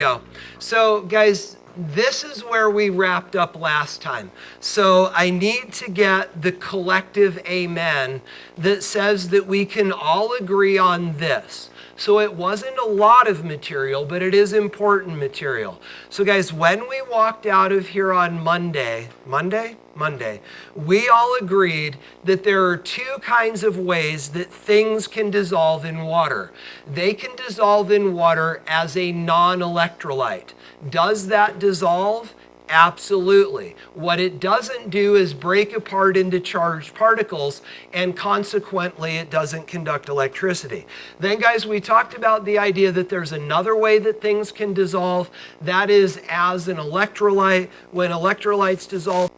go. So guys, this is where we wrapped up last time. So I need to get the collective amen that says that we can all agree on this. So it wasn't a lot of material, but it is important material. So guys, when we walked out of here on Monday, we all agreed that there are two kinds of ways that things can dissolve in water. They can dissolve in water as a non-electrolyte. Does that dissolve? Absolutely. What it doesn't do is break apart into charged particles, and consequently it doesn't conduct electricity. Then guys, we talked about the idea that there's another way that things can dissolve. That is as an electrolyte. When electrolytes dissolve,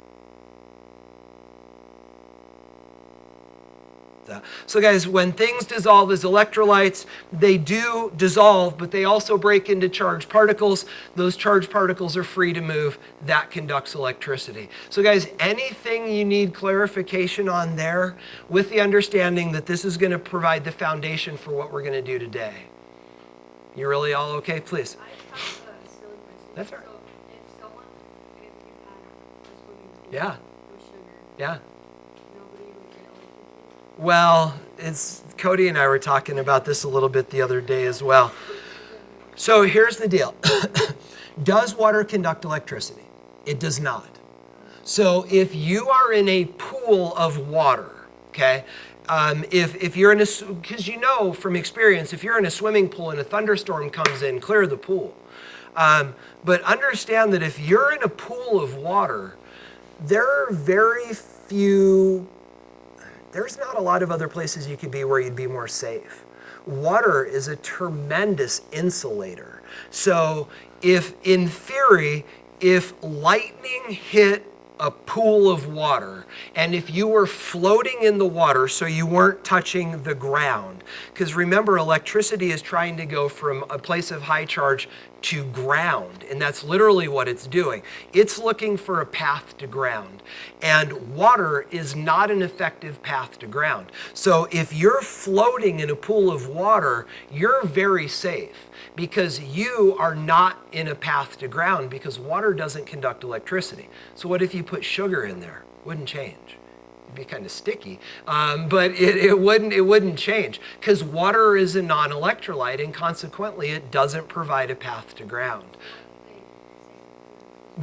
so guys, when things dissolve as electrolytes, they do dissolve, but they also break into charged particles. Those charged particles are free to move. That conducts electricity. So guys, anything you need clarification on there, with the understanding that this is going to provide the foundation for what we're going to do today. You really all okay? Please. I have a silly question. That's all right. So if you had a swimming pool Yeah. with sugar, Yeah. nobody would get electrocuted? Well, Cody and I were talking about this a little bit the other day as well. So here's the deal. Does water conduct electricity? It does not. So if you are in a pool of water, okay, if you're in a, because you know from experience, if you're in a swimming pool and a thunderstorm comes in, clear the pool. But understand that if you're in a pool of water, there are very few, there's not a lot of other places you could be where you'd be more safe. Water is a tremendous insulator. So if, in theory, if lightning hit a pool of water, and if you were floating in the water so you weren't touching the ground, because remember, electricity is trying to go from a place of high charge to ground, and that's literally what it's doing. It's looking for a path to ground, and water is not an effective path to ground. So if you're floating in a pool of water, you're very safe because you are not in a path to ground, because water doesn't conduct electricity. So what if you put sugar in there? Wouldn't change. It'd be kind of sticky, but it wouldn't change, because water is a non-electrolyte, and consequently it doesn't provide a path to ground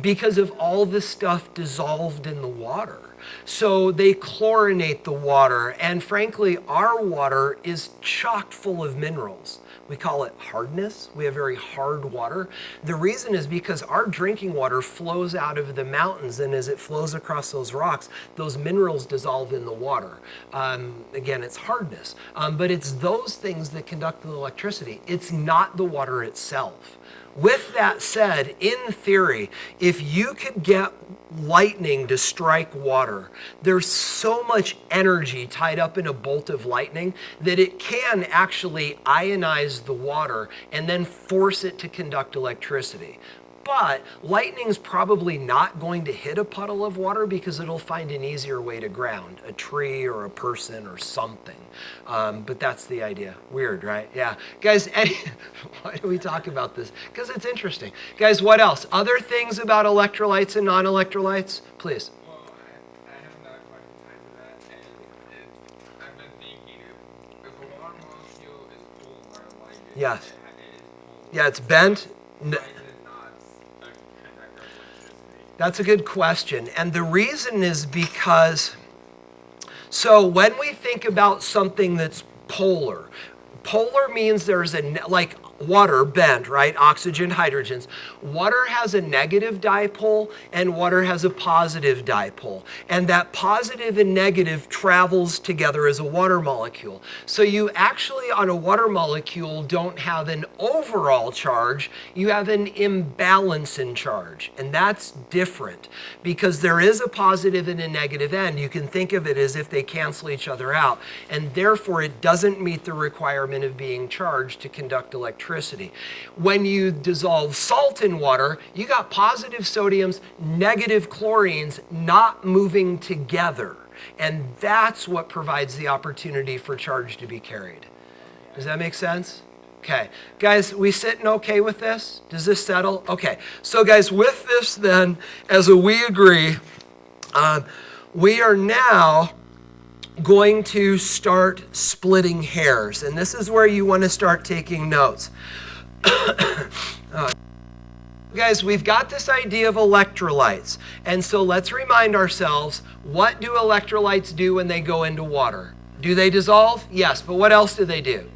because of all the stuff dissolved in the water. So they chlorinate the water, and frankly, our water is chock full of minerals. We call it hardness. We have very hard water. The reason is because our drinking water flows out of the mountains, and as it flows across those rocks, those minerals dissolve in the water. Again, it's hardness, but it's those things that conduct the electricity. It's not the water itself. With that said, in theory, if you could get lightning to strike water, there's so much energy tied up in a bolt of lightning that it can actually ionize the water and then force it to conduct electricity. But lightning's probably not going to hit a puddle of water because it'll find an easier way to ground, a tree or a person or something. But that's the idea. Weird, right? Yeah. Guys, why do we talk about this? Because it's interesting. Guys, what else? Other things about electrolytes and non-electrolytes? Please. Well, I have another question tied to that, and I've been thinking if a water molecule is polar, like Yes. it is polar, Yeah, it's bent. why is it not a conductor of electricity? That's a good question. And the reason is because, so when we think about something that's polar means there's like water, bent, right? Oxygen, hydrogens. Water has a negative dipole and water has a positive dipole. And that positive and negative travels together as a water molecule. So you actually, on a water molecule, don't have an overall charge. You have an imbalance in charge. And that's different because there is a positive and a negative end. You can think of it as if they cancel each other out. And therefore, it doesn't meet the requirement of being charged to conduct electricity. When you dissolve salt in water, you got positive sodiums, negative chlorines not moving together. And that's what provides the opportunity for charge to be carried. Does that make sense? Okay, guys, we sitting okay with this? Does this settle? Okay, so guys, with this then, as we agree, we are now going to start splitting hairs. And this is where you want to start taking notes. Guys, we've got this idea of electrolytes. And so let's remind ourselves, what do electrolytes do when they go into water? Do they dissolve? Yes, but what else do they do?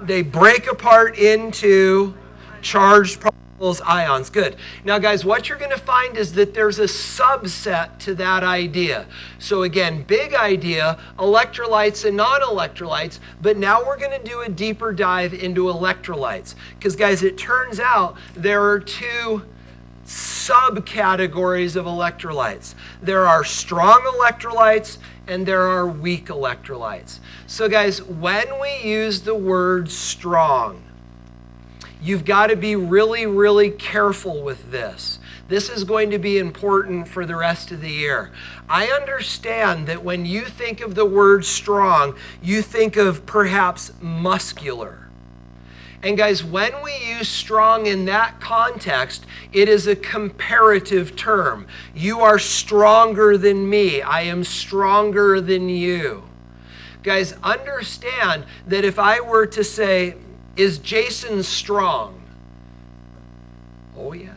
They break apart into charged particles, ions. Good. Now, guys, what you're going to find is that there's a subset to that idea. So again, big idea, electrolytes and non-electrolytes, but now we're going to do a deeper dive into electrolytes. Because, guys, it turns out there are two subcategories of electrolytes. There are strong electrolytes and there are weak electrolytes. So guys, when we use the word strong, you've got to be really, really careful with this. This is going to be important for the rest of the year. I understand that when you think of the word strong, you think of perhaps muscular. And guys, when we use strong in that context, it is a comparative term. You are stronger than me. I am stronger than you. Guys, understand that if I were to say, is Jason strong? Oh yeah.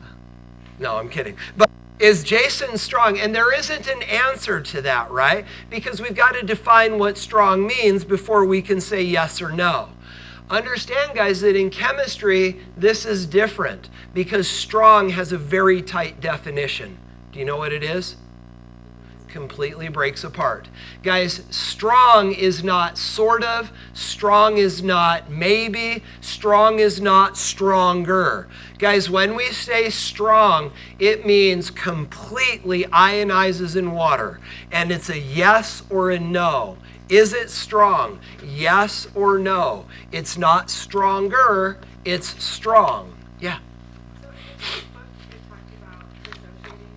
No, I'm kidding. But is Jason strong? And there isn't an answer to that, right? Because we've got to define what strong means before we can say yes or no. Understand, guys, that in chemistry, this is different because strong has a very tight definition. Do you know what it is? Completely breaks apart. Guys, strong is not sort of, strong is not maybe, strong is not stronger. Guys, when we say strong, it means completely ionizes in water, and it's a yes or a no. Is it strong? Yes or no? It's not stronger, it's strong. Yeah. So in this book, it talked about dissociating.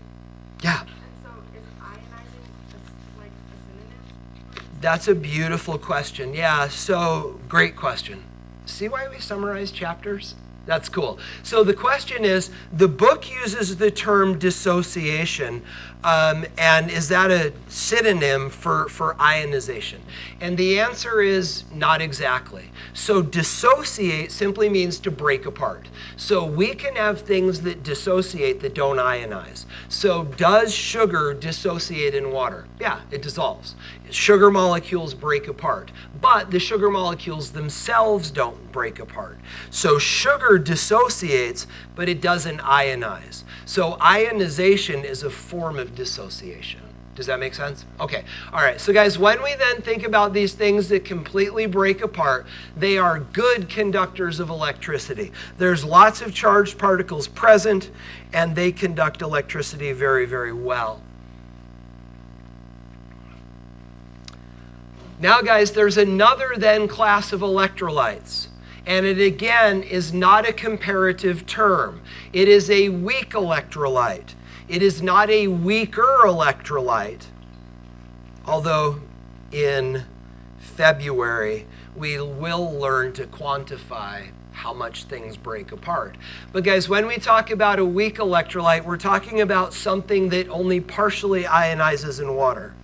Yeah. And so is ionizing like a synonym? That's a beautiful question. Yeah, so great question. See why we summarize chapters? That's cool. So the question is, the book uses the term dissociation, and is that a synonym for ionization? And the answer is not exactly. So dissociate simply means to break apart. So we can have things that dissociate that don't ionize. So does sugar dissociate in water? Yeah, it dissolves. Sugar molecules break apart, but the sugar molecules themselves don't break apart. So sugar dissociates, but it doesn't ionize. So ionization is a form of dissociation. Does that make sense? Okay. All right. So guys, when we then think about these things that completely break apart, they are good conductors of electricity. There's lots of charged particles present, and they conduct electricity very, very well. Now, guys, there's another then class of electrolytes. And it again is not a comparative term. It is a weak electrolyte. It is not a weaker electrolyte. Although in February, we will learn to quantify how much things break apart. But guys, when we talk about a weak electrolyte, we're talking about something that only partially ionizes in water.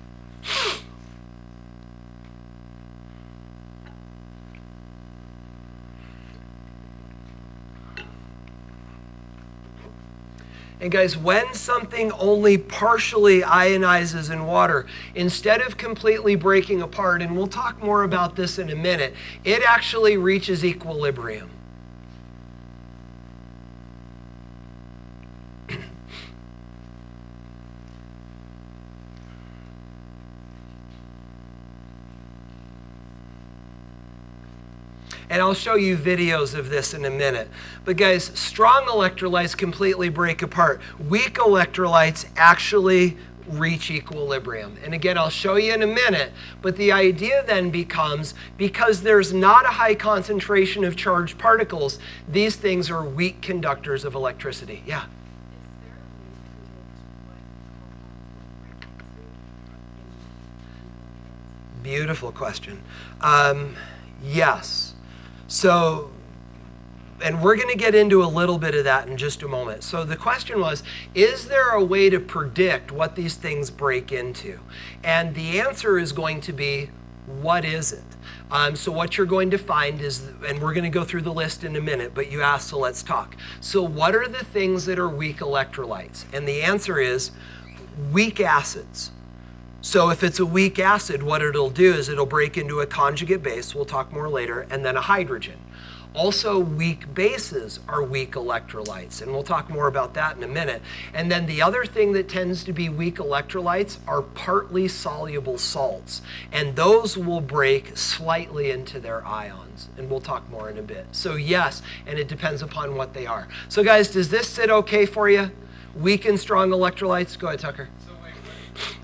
And guys, when something only partially ionizes in water, instead of completely breaking apart, and we'll talk more about this in a minute, it actually reaches equilibrium. And I'll show you videos of this in a minute. But guys, strong electrolytes completely break apart. Weak electrolytes actually reach equilibrium. And again, I'll show you in a minute, but the idea then becomes, because there's not a high concentration of charged particles, these things are weak conductors of electricity. Yeah? Beautiful question. Yes. So And we're going to get into a little bit of that in just a moment. So the question was, is there a way to predict what these things break into? And the answer is going to be, what is it? So what you're going to find is, and we're going to go through the list in a minute, but you asked, so let's talk. So what are the things that are weak electrolytes? And the answer is weak acids. So if it's a weak acid, what it'll do is it'll break into a conjugate base, we'll talk more later, and then a hydrogen. Also, weak bases are weak electrolytes, and we'll talk more about that in a minute. And then the other thing that tends to be weak electrolytes are partly soluble salts, and those will break slightly into their ions, and we'll talk more in a bit. So yes, and it depends upon what they are. So guys, does this sit okay for you? Weak and strong electrolytes? Go ahead, Tucker. So wait, what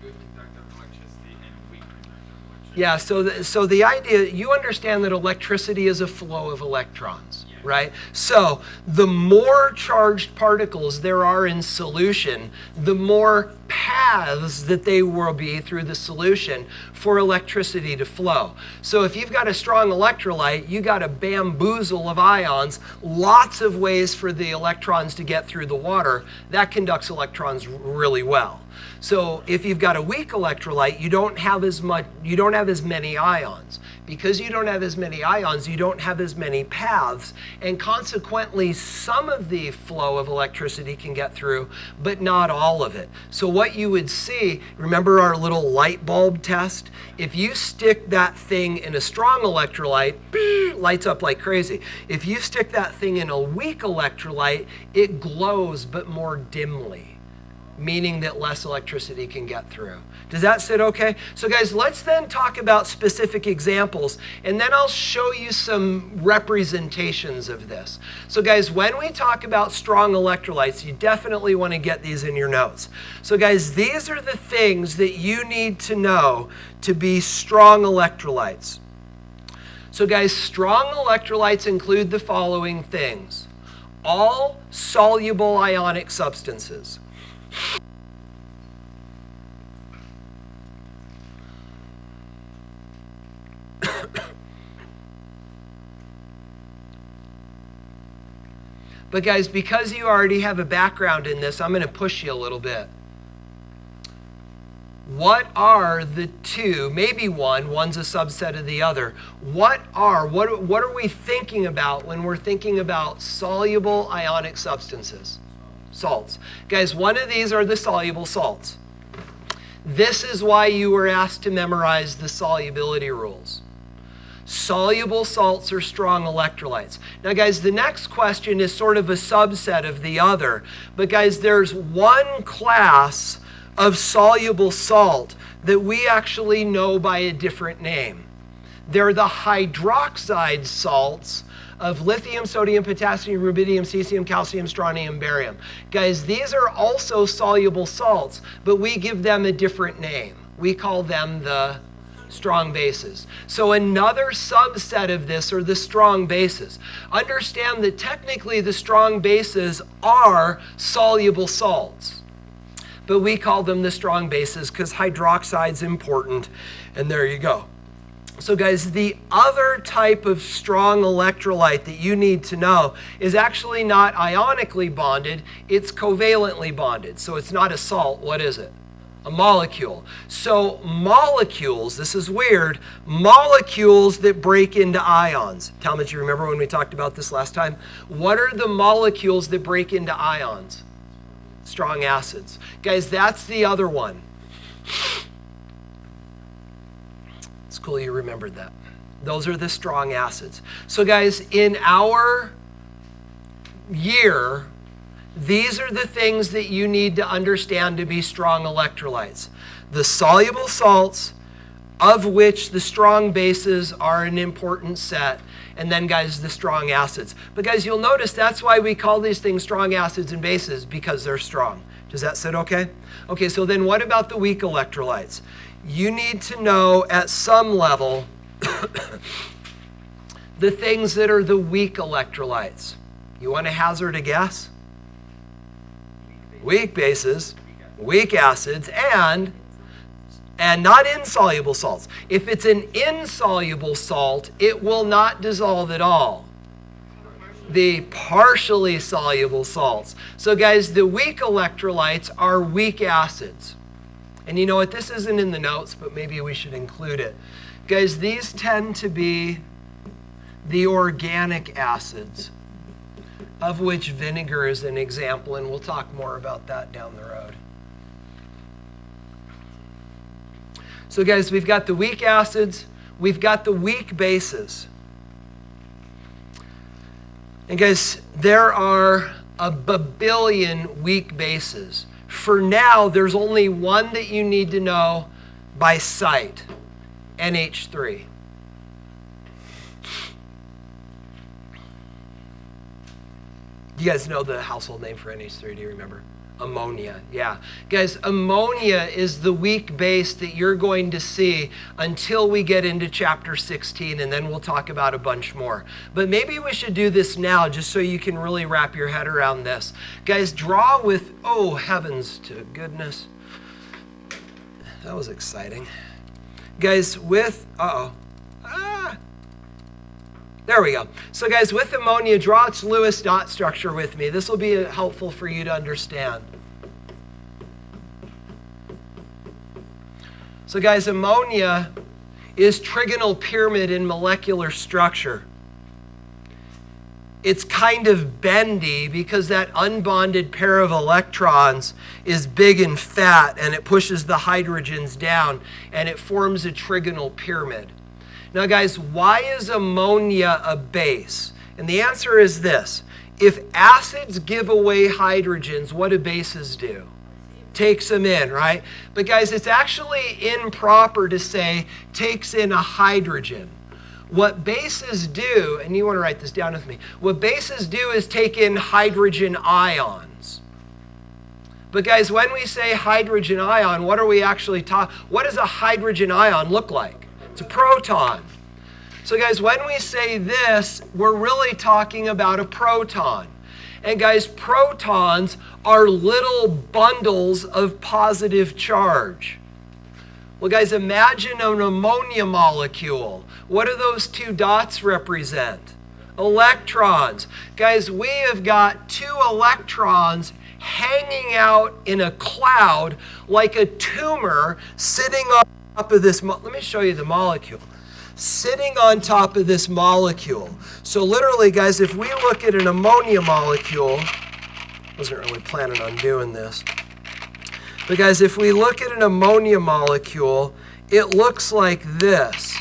be a good conductor of electricity and weak conductor of electricity? Yeah, so the idea, you understand that electricity is a flow of electrons, right? So the more charged particles there are in solution, the more paths that they will be through the solution for electricity to flow. So if you've got a strong electrolyte, you got a bamboozle of ions, lots of ways for the electrons to get through the water. That conducts electrons really well. So if you've got a weak electrolyte, you don't have as many ions. Because you don't have as many ions, you don't have as many paths, and consequently some of the flow of electricity can get through, but not all of it. So what you would see, remember our little light bulb test? If you stick that thing in a strong electrolyte, lights up like crazy. If you stick that thing in a weak electrolyte, it glows but more dimly, meaning that less electricity can get through. Does that sit okay? So guys, let's then talk about specific examples, and then I'll show you some representations of this. So guys, when we talk about strong electrolytes, you definitely want to get these in your notes. So guys, these are the things that you need to know to be strong electrolytes. So guys, strong electrolytes include the following things: all soluble ionic substances. But guys, because you already have a background in this, I'm going to push you a little bit. What are the two, maybe one's a subset of the other. What are we thinking about when we're thinking about soluble ionic substances? Salts. Guys, one of these are the soluble salts. This is why you were asked to memorize the solubility rules. Soluble salts are strong electrolytes. Now guys, the next question is sort of a subset of the other. But guys, there's one class of soluble salt that we actually know by a different name. They're the hydroxide salts of lithium, sodium, potassium, rubidium, cesium, calcium, strontium, barium. Guys, these are also soluble salts, but we give them a different name. We call them the strong bases. So another subset of this are the strong bases. Understand that technically the strong bases are soluble salts, but we call them the strong bases because hydroxide's important, and there you go. So guys, the other type of strong electrolyte that you need to know is actually not ionically bonded, it's covalently bonded. So it's not a salt, what is it? A molecule. So molecules, this is weird, molecules that break into ions. Talmud, you remember when we talked about this last time? What are the molecules that break into ions? Strong acids. Guys, that's the other one. It's cool you remembered that. Those are the strong acids. So guys, in our year, these are the things that you need to understand to be strong electrolytes. The soluble salts, of which the strong bases are an important set, and then guys, the strong acids. But guys, you'll notice that's why we call these things strong acids and bases, because they're strong. Does that sit okay? Okay, so then what about the weak electrolytes? You need to know at some level the things that are the weak electrolytes. You want to hazard a guess? Weak bases, weak acids, and And not insoluble salts. If it's an insoluble salt, it will not dissolve at all. The partially soluble salts. So guys, the weak electrolytes are weak acids. And you know what, this isn't in the notes, but maybe we should include it. Guys, these tend to be the organic acids, of which vinegar is an example, and we'll talk more about that down the road. So guys, we've got the weak acids, we've got the weak bases. And guys, there are a billion weak bases. For now, there's only one that you need to know by sight, NH3. You guys know the household name for NH3, do you remember? Ammonia, yeah. Guys, ammonia is the weak base that you're going to see until we get into chapter 16, and then we'll talk about a bunch more. But maybe we should do this now just so you can really wrap your head around this. Guys, draw with, oh heavens to goodness. That was exciting. Guys, with, there we go. So guys, with ammonia, draw its Lewis dot structure with me. This will be helpful for you to understand. So guys, ammonia is trigonal pyramid in molecular structure. It's kind of bendy because that unbonded pair of electrons is big and fat, and it pushes the hydrogens down, and it forms a trigonal pyramid. Now guys, why is ammonia a base? And the answer is this. If acids give away hydrogens, what do bases do? Takes them in, right? But guys, it's actually improper to say takes in a hydrogen. What bases do, and you want to write this down with me, what bases do is take in hydrogen ions. But guys, when we say hydrogen ion, what are we actually talking? What does a hydrogen ion look like? It's a proton. So guys, when we say this, we're really talking about a proton. And guys, protons are little bundles of positive charge. Well guys, imagine an ammonia molecule. What do those two dots represent? Electrons. Guys, we have got two electrons hanging out in a cloud like a tumor sitting on top of this. Let me show you the molecule. Sitting on top of this molecule. So literally, guys, if we look at an ammonia molecule, I wasn't really planning on doing this. But guys, if we look at an ammonia molecule, it looks like this.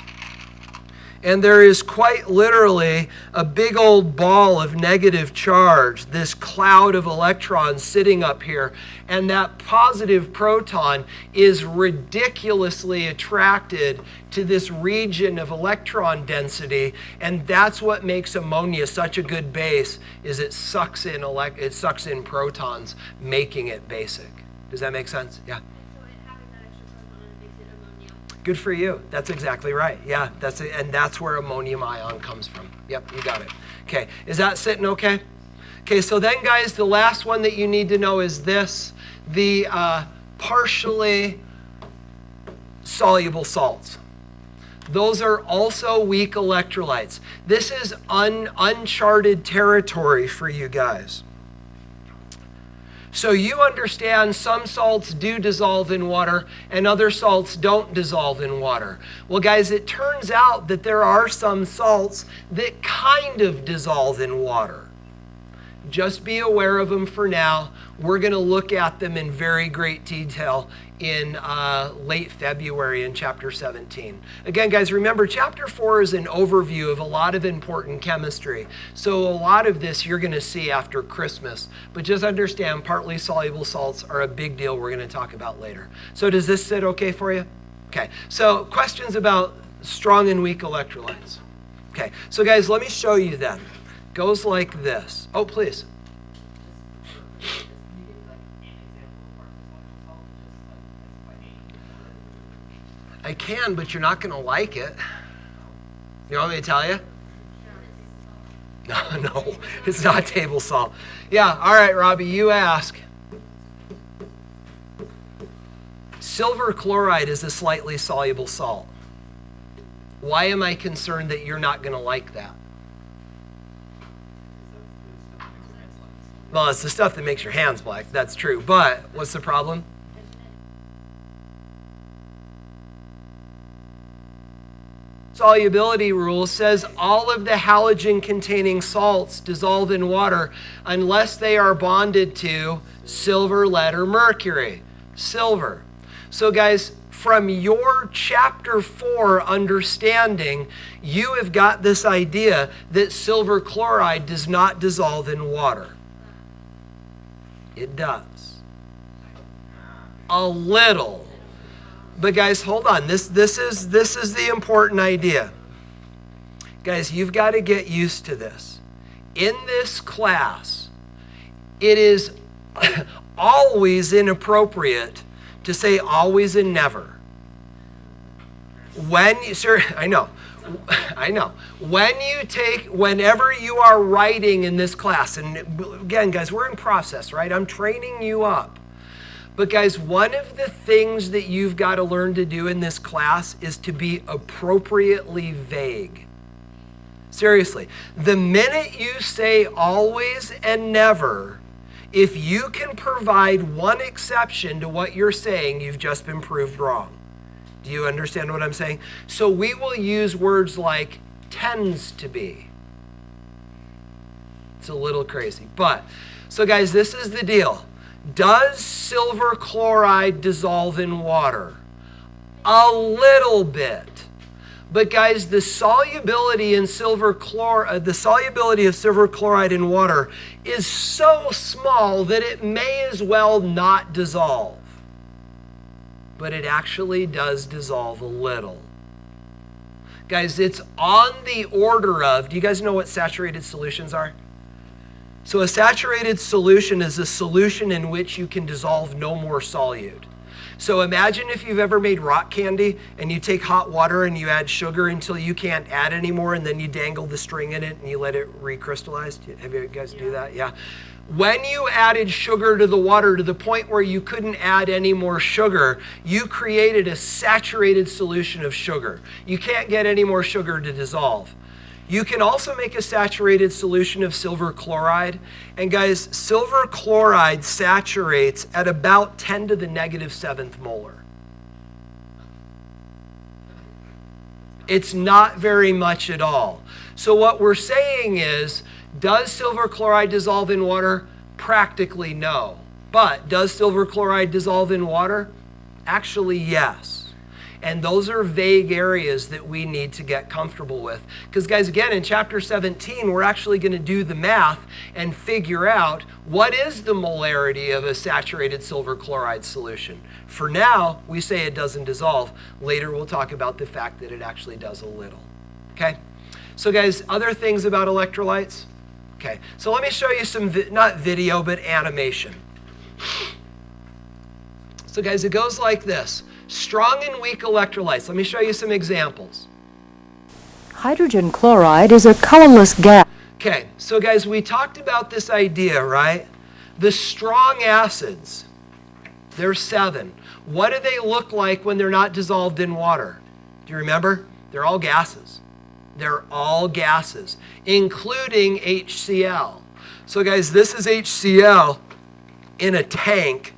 And there is quite literally a big old ball of negative charge, this cloud of electrons sitting up here. And that positive proton is ridiculously attracted to this region of electron density. And that's what makes ammonia such a good base, is it sucks in protons, making it basic. Does that make sense? Yeah. Good for you. That's exactly right. Yeah, and that's where ammonium ion comes from. Yep, you got it. Okay, is that sitting okay? Okay, so then guys, the last one that you need to know is this, the partially soluble salts. Those are also weak electrolytes. This is uncharted territory for you guys. So you understand some salts do dissolve in water and other salts don't dissolve in water. Well guys, it turns out that there are some salts that kind of dissolve in water. Just be aware of them for now. We're going to look at them in very great detail in late February in chapter 17. Again, guys, remember chapter 4 is an overview of a lot of important chemistry. So a lot of this you're going to see after Christmas. But just understand partly soluble salts are a big deal we're going to talk about later. So does this sit okay for you? Okay, so questions about strong and weak electrolytes. Okay, so guys, let me show you then. Goes like this. Oh, please. I can, but you're not going to like it. You want me to tell you? No, it's not table salt. Yeah, all right, Robbie, you ask. Silver chloride is a slightly soluble salt. Why am I concerned that you're not going to like that? Well, it's the stuff that makes your hands black. That's true. But what's the problem? Solubility rule says all of the halogen-containing salts dissolve in water unless they are bonded to silver, lead, or mercury. Silver. So guys, from your chapter 4 understanding, you have got this idea that silver chloride does not dissolve in water. It does. A little. But guys, hold on. This is the important idea. Guys, you've got to get used to this. In this class, it is always inappropriate to say always and never. I know. Whenever you are writing in this class, and again, guys, we're in process, right? I'm training you up. But guys, one of the things that you've got to learn to do in this class is to be appropriately vague. Seriously, the minute you say always and never, if you can provide one exception to what you're saying, you've just been proved wrong. Do you understand what I'm saying? So we will use words like tends to be. It's a little crazy. So guys, this is the deal. Does silver chloride dissolve in water? A little bit. But guys, the solubility of silver chloride in water is so small that it may as well not dissolve. But it actually does dissolve a little. Guys, it's on the order of, do you guys know what saturated solutions are? So a saturated solution is a solution in which you can dissolve no more solute. So imagine if you've ever made rock candy and you take hot water and you add sugar until you can't add anymore, and then you dangle the string in it and you let it recrystallize. Have you guys do that? Yeah. When you added sugar to the water to the point where you couldn't add any more sugar, you created a saturated solution of sugar. You can't get any more sugar to dissolve. You can also make a saturated solution of silver chloride. And guys, silver chloride saturates at about 10 to the negative 7th molar. It's not very much at all. So what we're saying is, does silver chloride dissolve in water? Practically no. But does silver chloride dissolve in water? Actually, yes. And those are vague areas that we need to get comfortable with. Because guys, again, in chapter 17, we're actually going to do the math and figure out what is the molarity of a saturated silver chloride solution. For now, we say it doesn't dissolve. Later, we'll talk about the fact that it actually does a little. Okay? So guys, other things about electrolytes? Okay, so let me show you some, not video, but animation. So guys, it goes like this. Strong and weak electrolytes. Let me show you some examples. Hydrogen chloride is a colorless gas. Okay, so guys, we talked about this idea, right? The strong acids, there's 7. What do they look like when they're not dissolved in water? Do you remember? They're all gases. They're all gases, including HCl. So guys, this is HCl in a tank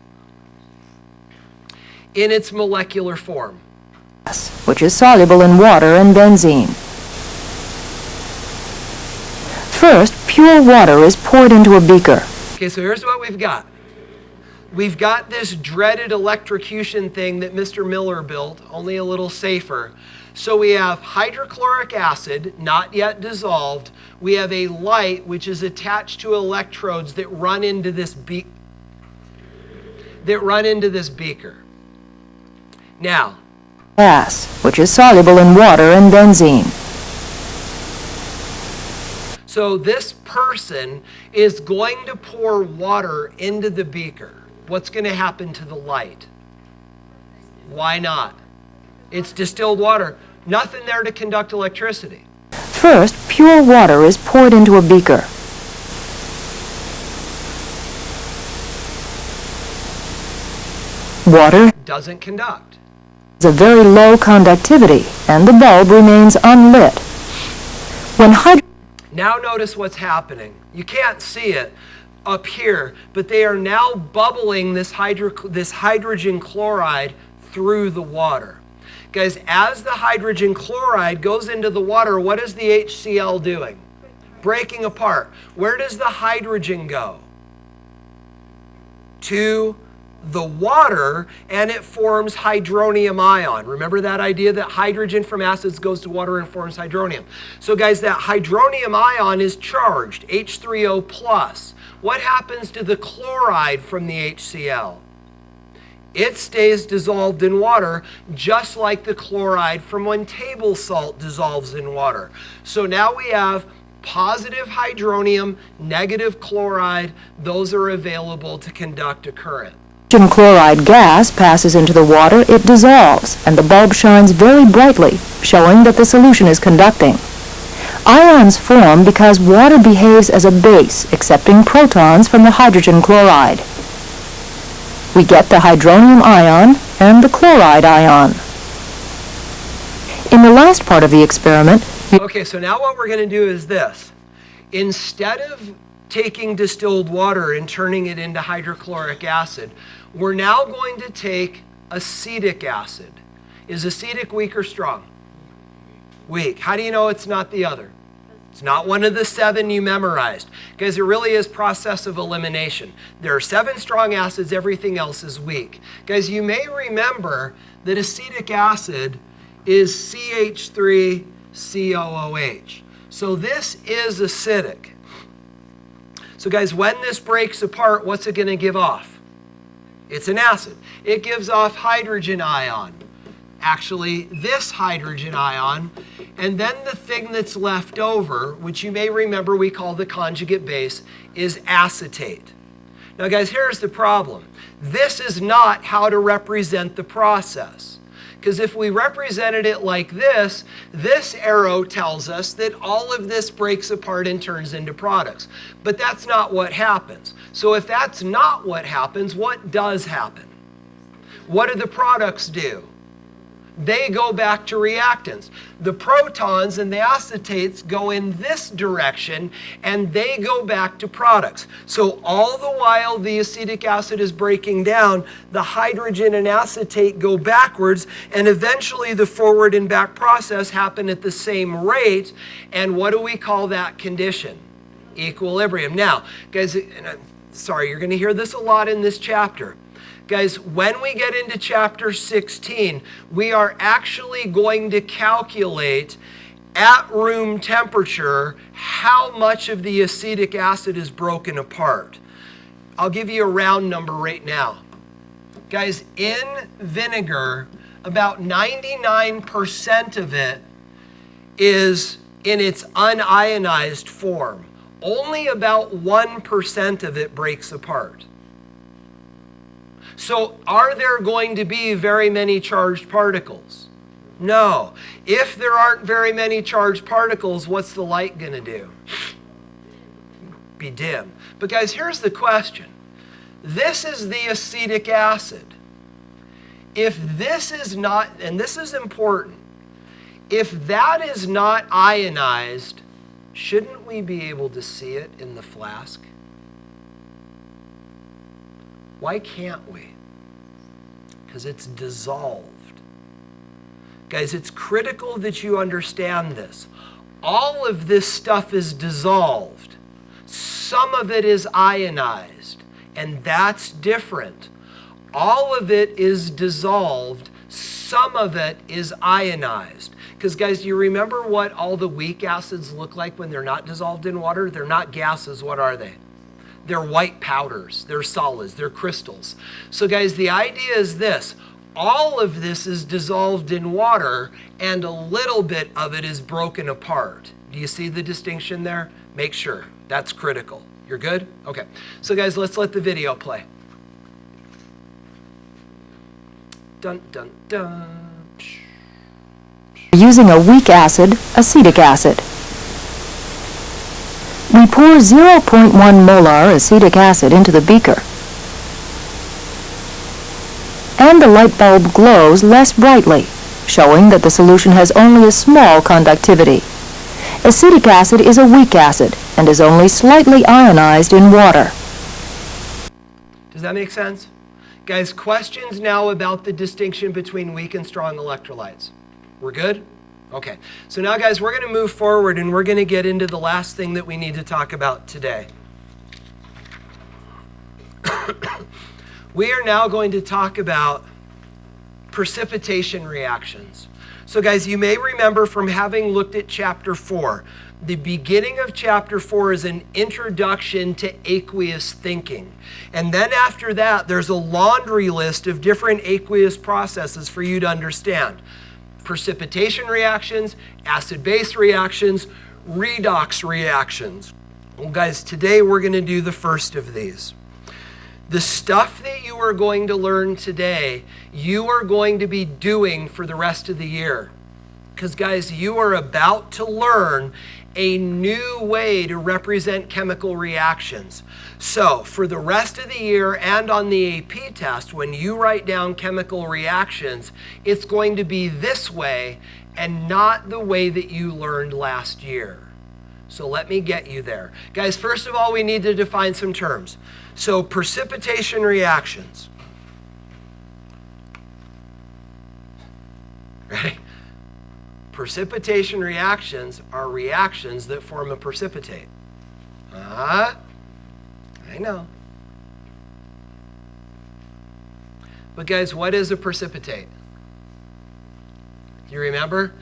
in its molecular form, which is soluble in water and benzene. First, pure water is poured into a beaker. Okay, so here's what we've got. We've got this dreaded electrocution thing that Mr. Miller built, only a little safer. So we have hydrochloric acid, not yet dissolved. We have a light, which is attached to electrodes that run into this beaker. Now, gas, which is soluble in water and benzene. So this person is going to pour water into the beaker. What's going to happen to the light? Why not? It's distilled water. Nothing there to conduct electricity. First, pure water is poured into a beaker. Water doesn't conduct. It's a very low conductivity, and the bulb remains unlit. When Now notice what's happening. You can't see it up here, but they are now bubbling this hydrogen chloride through the water. Guys, as the hydrogen chloride goes into the water, what is the HCl doing? Breaking apart. Where does the hydrogen go? To the water, and it forms hydronium ion. Remember that idea that hydrogen from acids goes to water and forms hydronium. So guys, that hydronium ion is charged, H3O plus. What happens to the chloride from the HCl? It stays dissolved in water, just like the chloride from when table salt dissolves in water. So now we have positive hydronium, negative chloride. Those are available to conduct a current. hydrogen chloride gas passes into the water, it dissolves, and the bulb shines very brightly, showing that the solution is conducting. Ions form because water behaves as a base, accepting protons from the hydrogen chloride. We get the hydronium ion and the chloride ion. In the last part of the experiment, Okay, so now what we're going to do is this. Instead of taking distilled water and turning it into hydrochloric acid, we're now going to take acetic acid. Is acetic weak or strong? Weak. How do you know it's not the other? It's not one of the 7 you memorized. Because it really is process of elimination. There are 7 strong acids, everything else is weak. Guys, you may remember that acetic acid is CH3COOH. So this is acidic. So guys, when this breaks apart, what's it going to give off? It's an acid. It gives off hydrogen ion. Actually, this hydrogen ion, and then the thing that's left over, which you may remember we call the conjugate base, is acetate. Now guys, here's the problem. This is not how to represent the process. Because if we represented it like this, this arrow tells us that all of this breaks apart and turns into products. But that's not what happens. So if that's not what happens, what does happen? What do the products do? They go back to reactants. The protons and the acetates go in this direction, and they go back to products. So all the while the acetic acid is breaking down, the hydrogen and acetate go backwards, and eventually the forward and back process happen at the same rate. And what do we call that condition? Equilibrium. Now, guys, and I'm sorry, you're going to hear this a lot in this chapter. Guys, when we get into chapter 16, we are actually going to calculate at room temperature how much of the acetic acid is broken apart. I'll give you a round number right now. Guys, in vinegar, about 99% of it is in its unionized form. Only about 1% of it breaks apart. So are there going to be very many charged particles? No. If there aren't very many charged particles, what's the light going to do? Be dim. But guys, here's the question. This is the acetic acid. If this is not, and this is important, if that is not ionized, shouldn't we be able to see it in the flask? Why can't we? Because it's dissolved. Guys, it's critical that you understand this. All of this stuff is dissolved. Some of it is ionized, and that's different. All of it is dissolved. Some of it is ionized. Because guys, do you remember what all the weak acids look like when they're not dissolved in water? They're not gases. What are they? They're white powders, they're solids, they're crystals. So guys, the idea is this. All of this is dissolved in water, and a little bit of it is broken apart. Do you see the distinction there? Make sure. That's critical. You're good? Okay. So guys, let's let the video play. Dun, dun, dun. using a weak acid, acetic acid. We pour 0.1 molar acetic acid into the beaker. and the light bulb glows less brightly, showing that the solution has only a small conductivity. Acetic acid is a weak acid and is only slightly ionized in water. Does that make sense? Guys, questions now about the distinction between weak and strong electrolytes. We're good? Okay. So now, guys, we're going to move forward and we're going to get into the last thing that we need to talk about today. We are now going to talk about precipitation reactions. So guys, you may remember from having looked at chapter 4, the beginning of chapter 4 is an introduction to aqueous thinking. And then after that, there's a laundry list of different aqueous processes for you to understand. Precipitation reactions, acid-base reactions, redox reactions. Well, guys, today we're going to do the first of these. The stuff that you are going to learn today, you are going to be doing for the rest of the year. Because, guys, you are about to learn a new way to represent chemical reactions. So, for the rest of the year and on the AP test, when you write down chemical reactions, it's going to be this way and not the way that you learned last year. So let me get you there. Guys, first of all, we need to define some terms. So precipitation reactions. Ready? Precipitation reactions are reactions that form a precipitate. I know. But guys, what is a precipitate? Do you remember?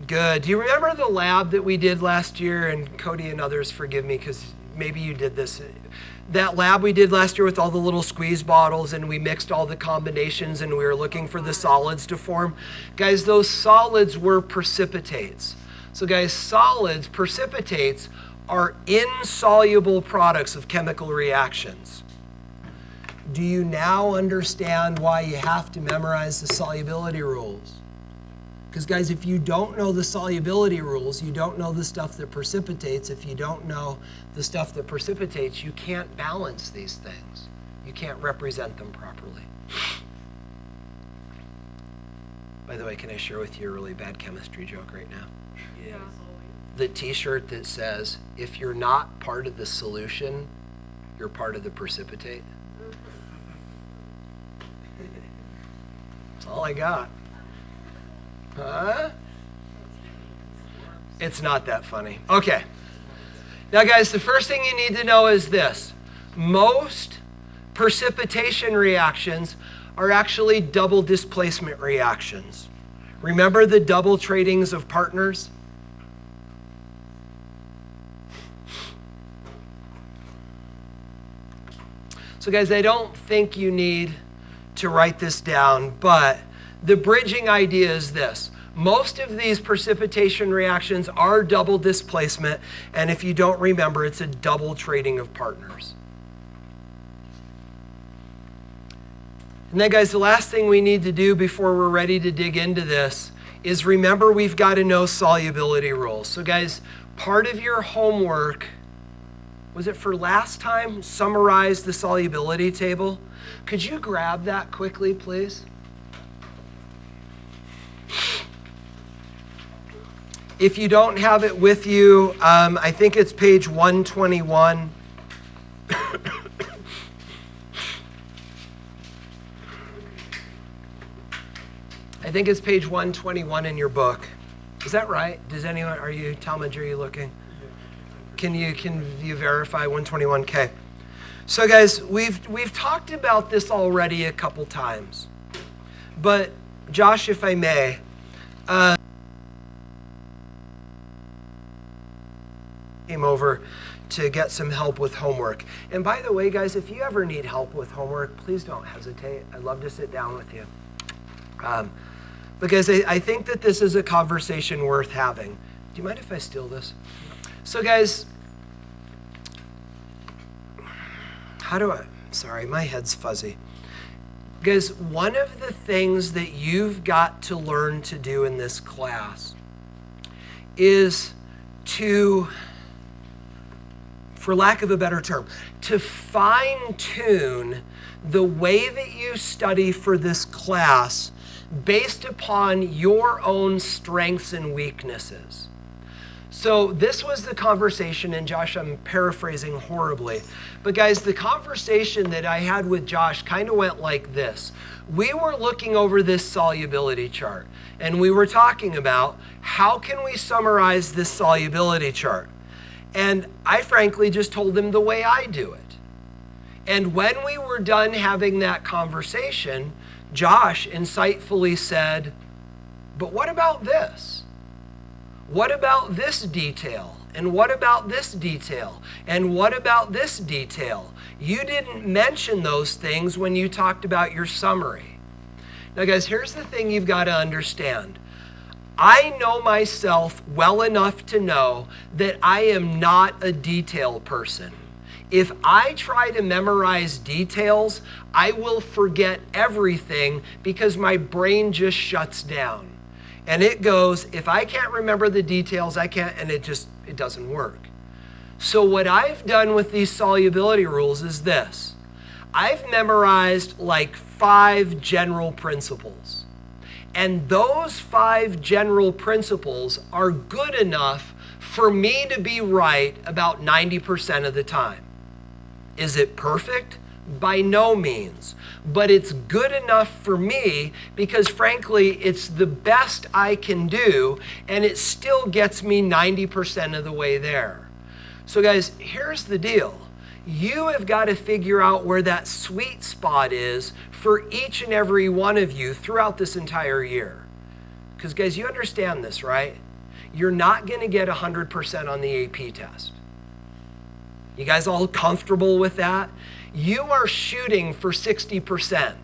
Good. Do you remember the lab that we did last year? And Cody and others, forgive me, because maybe you did this. That lab we did last year with all the little squeeze bottles and we mixed all the combinations and we were looking for the solids to form. Guys, those solids were precipitates. So guys, solids, precipitates, are insoluble products of chemical reactions. Do you now understand why you have to memorize the solubility rules? Because guys, if you don't know the solubility rules, you don't know the stuff that precipitates. If you don't know the stuff that precipitates, you can't balance these things. You can't represent them properly. By the way, can I share with you a really bad chemistry joke right now? Yeah. The t-shirt that says, if you're not part of the solution, you're part of the precipitate. That's all I got. Huh? It's not that funny. Okay. Now, guys, the first thing you need to know is this. Most precipitation reactions are actually double displacement reactions. Remember the double tradings of partners? So, guys, I don't think you need to write this down, but the bridging idea is this. Most of these precipitation reactions are double displacement, and if you don't remember, it's a double trading of partners. And then, guys, the last thing we need to do before we're ready to dig into this is remember we've got to know solubility rules. So, guys, part of your homework, was it for last time, summarize the solubility table? Could you grab that quickly, please? If you don't have it with you, I think it's page 121. I think it's page 121 in your book. Is that right? Does anyone, are you, Talmadge, are you looking? Can you verify 121? Okay. So guys, we've talked about this already a couple times. But Josh, if I may, came over to get some help with homework. And by the way, guys, if you ever need help with homework, please don't hesitate. I'd love to sit down with you. Because I think that this is a conversation worth having. Do you mind if I steal this? So guys, sorry, my head's fuzzy. Guys, one of the things that you've got to learn to do in this class is to, for lack of a better term, to fine tune the way that you study for this class based upon your own strengths and weaknesses. So this was the conversation, and Josh, I'm paraphrasing horribly, but guys, the conversation that I had with Josh kind of went like this. We were looking over this solubility chart, and we were talking about how can we summarize this solubility chart? And I frankly just told him the way I do it. And when we were done having that conversation, Josh insightfully said, but what about this? What about this detail? And what about this detail? And what about this detail? You didn't mention those things when you talked about your summary. Now guys, here's the thing you've got to understand. I know myself well enough to know that I am not a detail person. If I try to memorize details, I will forget everything because my brain just shuts down. And it goes, if I can't remember the details, I can't, and it doesn't work. So what I've done with these solubility rules is this. I've memorized like 5 general principles. And those 5 general principles are good enough for me to be right about 90% of the time. Is it perfect? By no means. But it's good enough for me because frankly, it's the best I can do and it still gets me 90% of the way there. So guys, here's the deal. You have got to figure out where that sweet spot is for each and every one of you throughout this entire year. Because guys, you understand this, right? You're not going to get 100% on the AP test. You guys all comfortable with that? You are shooting for 60%.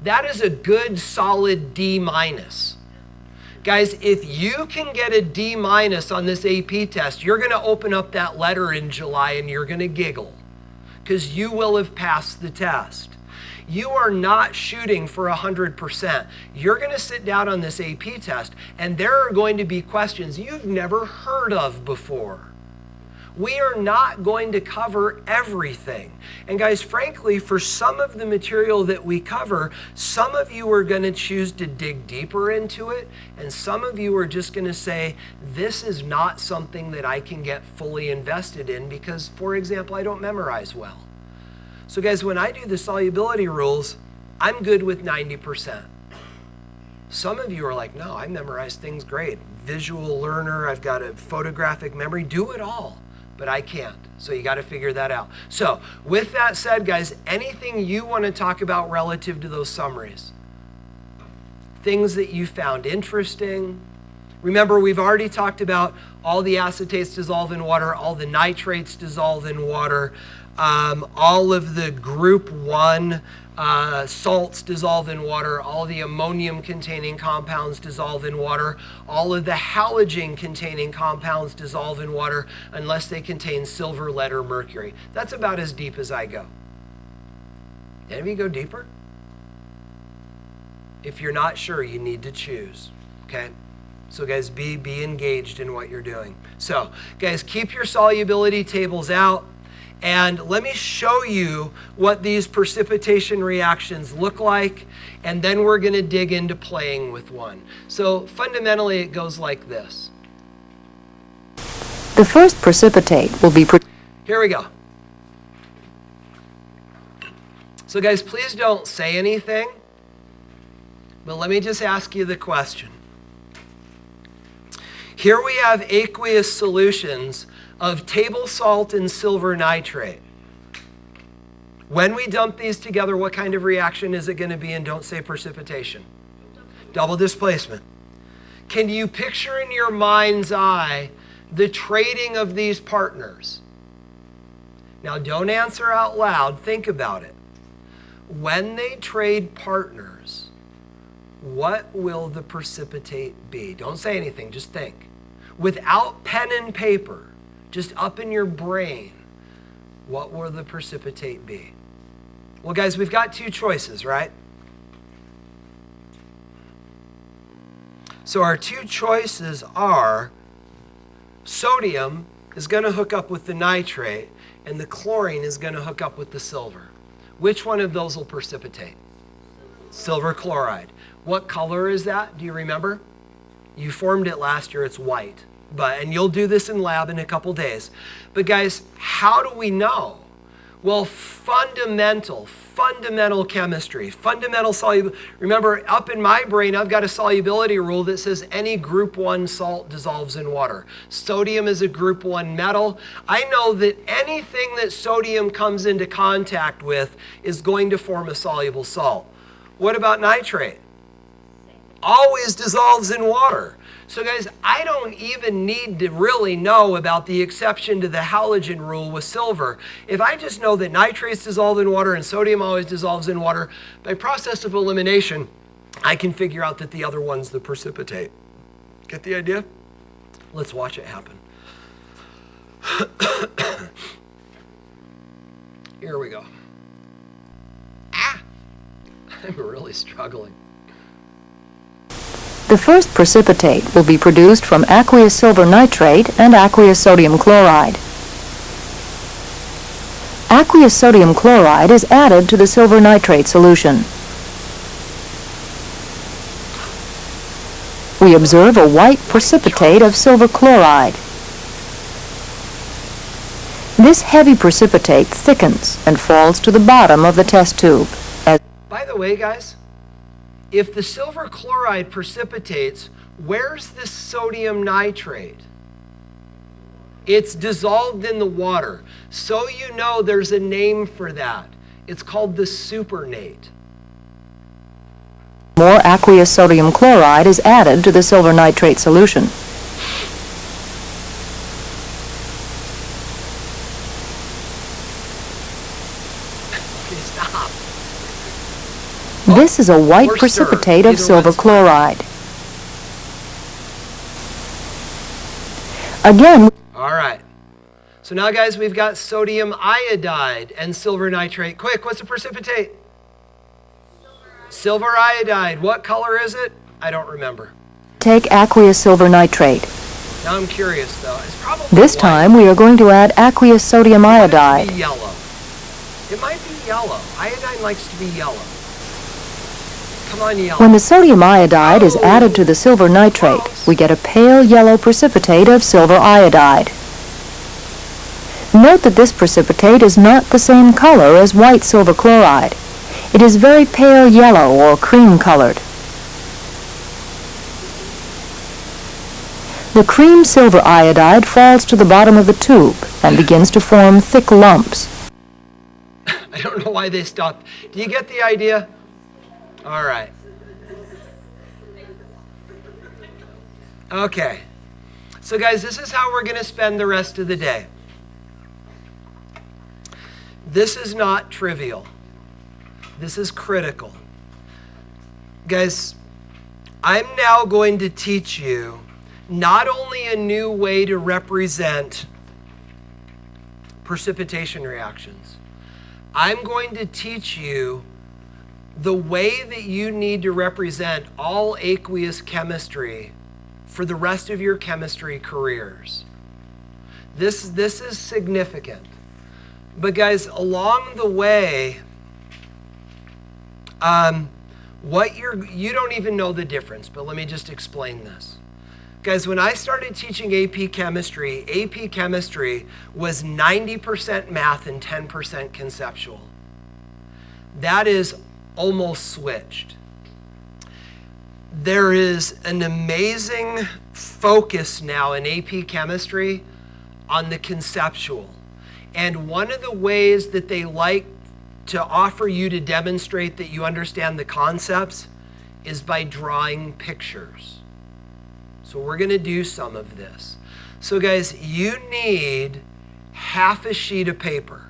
That is a good, solid D-. Guys, if you can get a D- on this AP test, you're going to open up that letter in July and you're going to giggle because you will have passed the test. You are not shooting for 100%. You're going to sit down on this AP test and there are going to be questions you've never heard of before. We are not going to cover everything. And guys, frankly, for some of the material that we cover, some of you are going to choose to dig deeper into it, and some of you are just going to say, this is not something that I can get fully invested in because, for example, I don't memorize well. So guys, when I do the solubility rules, I'm good with 90%. Some of you are like, no, I memorize things great. Visual learner, I've got a photographic memory, do it all. But I can't. So you got to figure that out. So with that said, guys, anything you want to talk about relative to those summaries? Things that you found interesting? Remember, we've already talked about all the acetates dissolve in water, all the nitrates dissolve in water, all of the group 1 salts dissolve in water, all the ammonium-containing compounds dissolve in water, all of the halogen-containing compounds dissolve in water unless they contain silver, lead, or mercury. That's about as deep as I go. Any of you go deeper? If you're not sure, you need to choose, okay? So guys, be engaged in what you're doing. So guys, keep your solubility tables out. And let me show you what these precipitation reactions look like, and then we're going to dig into playing with one. So fundamentally, it goes like this. The first precipitate will be... Here we go. So guys, please don't say anything, but let me just ask you the question. Here we have aqueous solutions of table salt and silver nitrate. When we dump these together, what kind of reaction is it going to be? And don't say precipitation. Double displacement. Can you picture in your mind's eye the trading of these partners? Now, don't answer out loud. Think about it. When they trade partners, what will the precipitate be? Don't say anything. Just think. Without pen and paper, just up in your brain, what will the precipitate be? Well, guys, we've got 2 choices, right? So our 2 choices are sodium is going to hook up with the nitrate, and the chlorine is going to hook up with the silver. Which one of those will precipitate? Silver chloride. What color is that? Do you remember? You formed it last year. It's white. And you'll do this in lab in a couple days. But guys, how do we know? Well, fundamental chemistry, fundamental solubility. Remember, up in my brain, I've got a solubility rule that says any group 1 salt dissolves in water. Sodium is a group 1 metal. I know that anything that sodium comes into contact with is going to form a soluble salt. What about nitrate? Always dissolves in water. So guys, I don't even need to really know about the exception to the halogen rule with silver. If I just know that nitrates dissolve in water and sodium always dissolves in water, by process of elimination, I can figure out that the other one's the precipitate. Get the idea? Let's watch it happen. Here we go. I'm really struggling. The first precipitate will be produced from aqueous silver nitrate and aqueous sodium chloride. Aqueous sodium chloride is added to the silver nitrate solution. We observe a white precipitate of silver chloride. This heavy precipitate thickens and falls to the bottom of the test tube. By the way, guys, if the silver chloride precipitates, where's the sodium nitrate? It's dissolved in the water. So you know there's a name for that. It's called the supernate. More aqueous sodium chloride is added to the silver nitrate solution. Okay, stop. This is a white Or stir. precipitate of Either silver one's fine. chloride. Again, All right. So now, guys, we've got sodium iodide and silver nitrate. Quick, what's the precipitate? Silver iodide. What color is it? I don't remember. take aqueous silver nitrate. Now I'm curious, though. It's probably This white. time we are going to add aqueous sodium It might iodide. be yellow. It might be yellow. Iodine likes to be yellow. Come on, yellow. When the sodium iodide is added to the silver nitrate, we get a pale yellow precipitate of silver iodide. Note that this precipitate is not the same color as white silver chloride. It is very pale yellow or cream-colored. The cream silver iodide falls to the bottom of the tube and begins to form thick lumps. I don't know why they stopped. Do you get the idea? All right. Okay. So guys, this is how we're going to spend the rest of the day. This is not trivial. This is critical. Guys, I'm now going to teach you not only a new way to represent precipitation reactions, I'm going to teach you the way that you need to represent all aqueous chemistry for the rest of your chemistry careers. This is significant. But guys, along the way, you don't even know the difference, but let me just explain this. Guys, when I started teaching AP chemistry was 90% math and 10% conceptual. That is almost switched. There is an amazing focus now in AP chemistry on the conceptual. And one of the ways that they like to offer you to demonstrate that you understand the concepts is by drawing pictures. So we're going to do some of this. So guys, you need half a sheet of paper.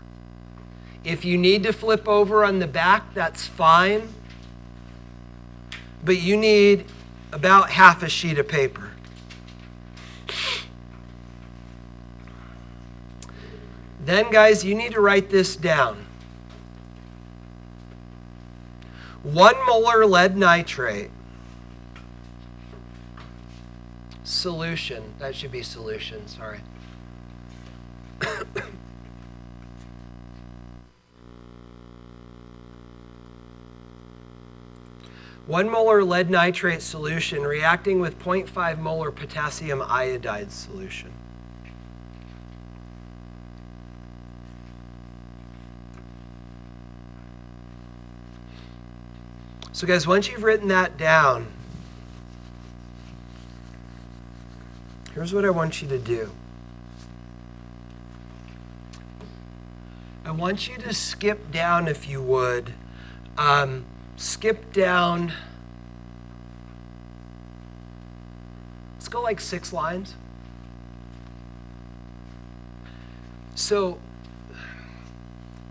If you need to flip over on the back, that's fine. But you need about half a sheet of paper. Then guys, you need to write this down. 1 molar lead nitrate solution, that should be solution, sorry. One molar lead nitrate solution reacting with 0.5 molar potassium iodide solution. So guys, once you've written that down, here's what I want you to do. I want you to skip down, if you would. Skip down, let's go like 6 lines. So,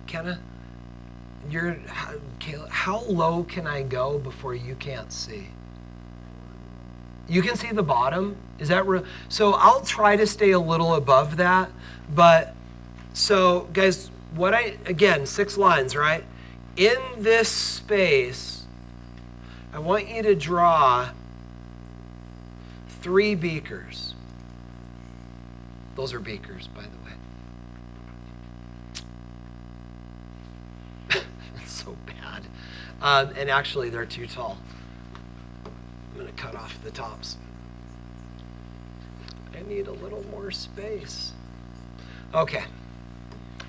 Kenna, how low can I go before you can't see? You can see the bottom? Is that real? So I'll try to stay a little above that, but so guys, again, 6 lines, right? In this space, I want you to draw 3 beakers. Those are beakers, by the way. That's so bad. And actually, they're too tall. I'm going to cut off the tops. I need a little more space. Okay.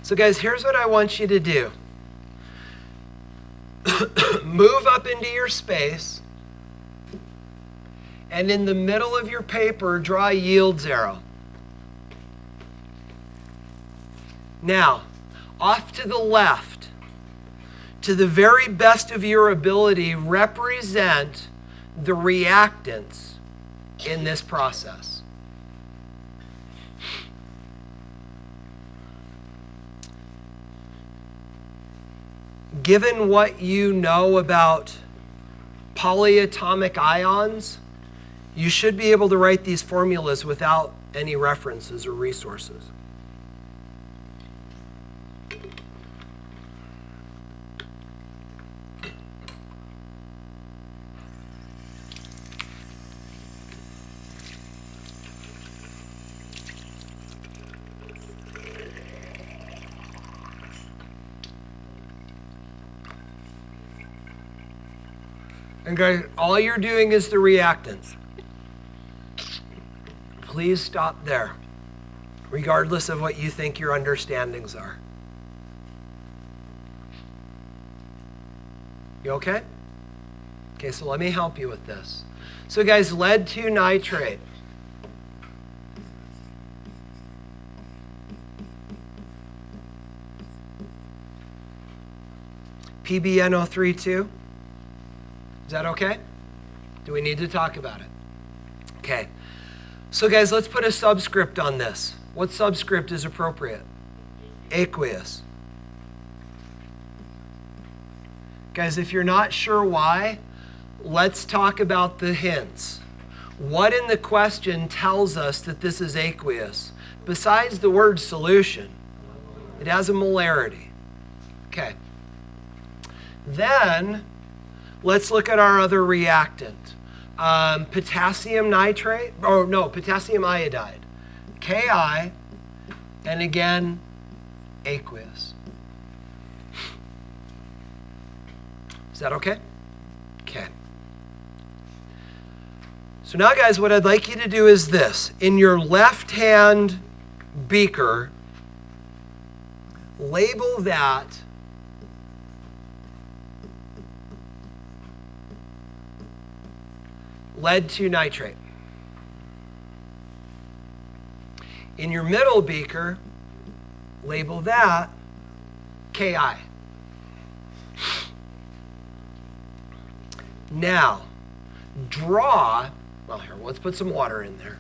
So guys, here's what I want you to do. Move up into your space, and in the middle of your paper, draw a yields arrow. Now, off to the left, to the very best of your ability, represent the reactants in this process. Given what you know about polyatomic ions, you should be able to write these formulas without any references or resources. And guys, all you're doing is the reactants. Please stop there, regardless of what you think your understandings are. You okay? Okay, so let me help you with this. So guys, lead 2 nitrate. PbNO3 Is that okay? Do we need to talk about it? Okay. So guys, let's put a subscript on this. What subscript is appropriate? Aqueous. Guys, if you're not sure why, let's talk about the hints. What in the question tells us that this is aqueous? Besides the word solution, it has a molarity. Okay. Then, let's look at our other reactant. Potassium nitrate, potassium iodide. Ki, and again, aqueous. Is that okay? Okay. So now, guys, what I'd like you to do is this. In your left-hand beaker, label that lead 2 nitrate. In your middle beaker, label that Ki. Now, draw, well here, let's put some water in there.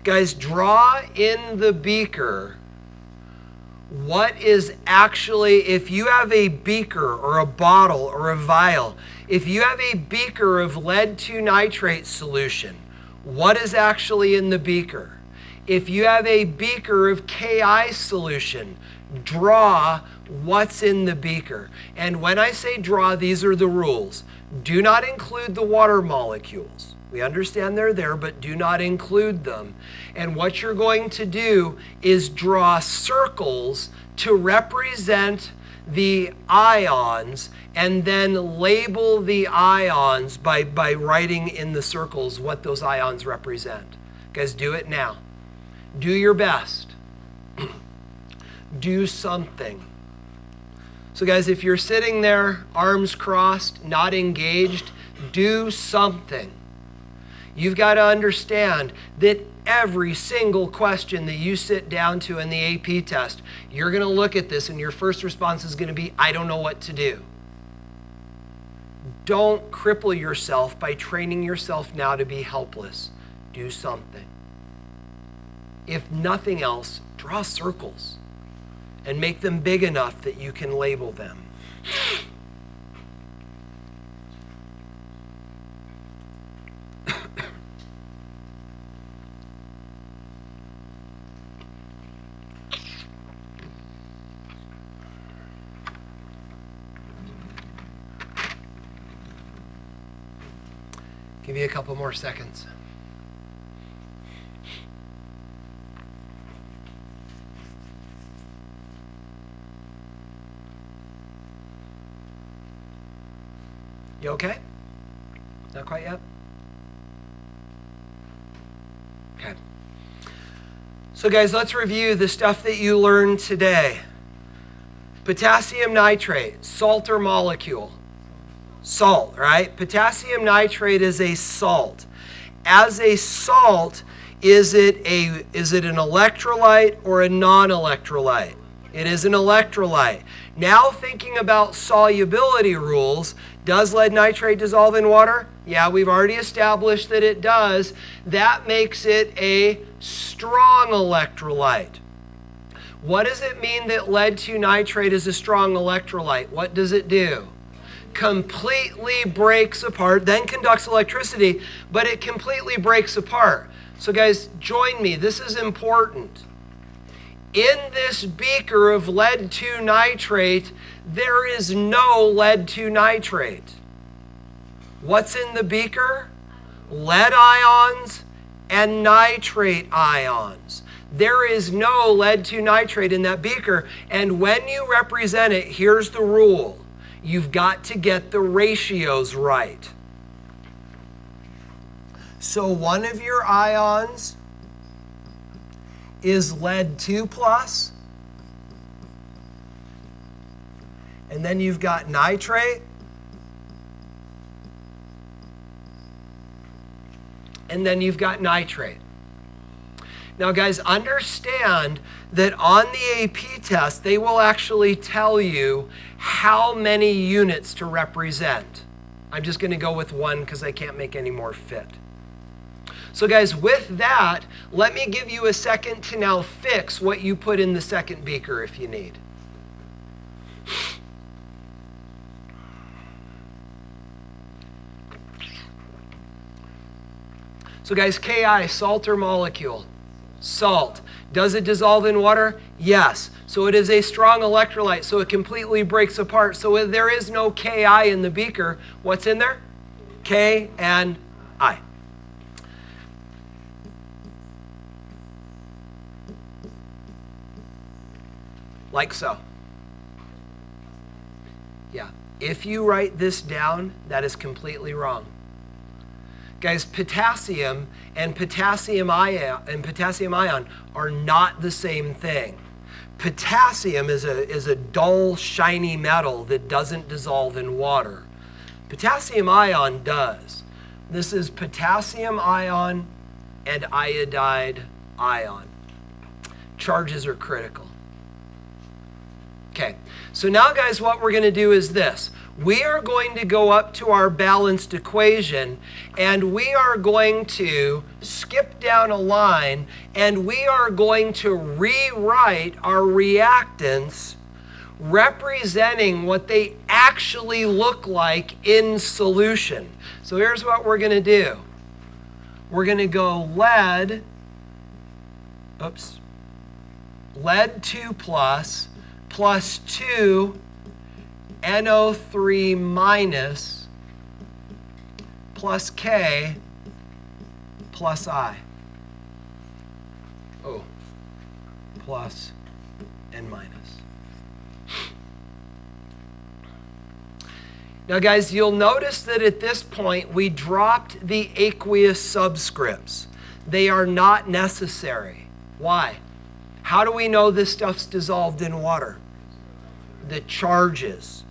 Guys, draw in the beaker what is actually, if you have a beaker or a bottle or a vial, if you have a beaker of lead 2 nitrate solution, what is actually in the beaker? If you have a beaker of Ki solution, draw what's in the beaker. And when I say draw, these are the rules. Do not include the water molecules. We understand they're there, but do not include them. And what you're going to do is draw circles to represent the ions, and then label the ions by writing in the circles what those ions represent. Guys, do it now. Do your best. Do something. So guys, if you're sitting there, arms crossed, not engaged, do something. You've got to understand that every single question that you sit down to in the AP test, you're going to look at this and your first response is going to be, I don't know what to do. Don't cripple yourself by training yourself now to be helpless. Do something. If nothing else, draw circles and make them big enough that you can label them. Give you a couple more seconds. You okay? Not quite yet? Okay. So guys, let's review the stuff that you learned today. Potassium nitrate, salt or molecule? Salt, right? Potassium nitrate is a salt. As a salt, is it an electrolyte or a non-electrolyte? It is an electrolyte. Now thinking about solubility rules, does lead nitrate dissolve in water? Yeah, we've already established that it does. That makes it a strong electrolyte. What does it mean that lead 2 nitrate is a strong electrolyte? What does it do? Completely breaks apart, then conducts electricity, but it completely breaks apart. So guys, join me. This is important. In this beaker of lead 2 nitrate, there is no lead 2 nitrate. What's in the beaker? Lead ions and nitrate ions. There is no lead 2 nitrate in that beaker, and when you represent it, here's the rule. You've got to get the ratios right. So one of your ions is lead 2 plus, and then you've got nitrate, and then you've got nitrate. Now guys, understand that on the AP test, they will actually tell you how many units to represent. I'm just going to go with one because I can't make any more fit. So guys, with that, let me give you a second to now fix what you put in the second beaker if you need. So guys, Ki, salt or molecule? Salt. Does it dissolve in water? Yes. So it is a strong electrolyte, so it completely breaks apart. So there is no Ki in the beaker. What's in there? K and I. Like so. Yeah. If you write this down, that is completely wrong. Guys, potassium and potassium ion are not the same thing. Potassium is a dull, shiny metal that doesn't dissolve in water. Potassium ion does. This is potassium ion and iodide ion. Charges are critical. Okay, so now guys, what we're going to do is this. We are going to go up to our balanced equation, and we are going to skip down a line, and we are going to rewrite our reactants representing what they actually look like in solution. So here's what we're going to do. We're going to go lead 2 plus 2 NO3 minus plus K plus I. Oh, plus and minus. Now guys, you'll notice that at this point we dropped the aqueous subscripts. They are not necessary. Why? How do we know this stuff's dissolved in water? The charges.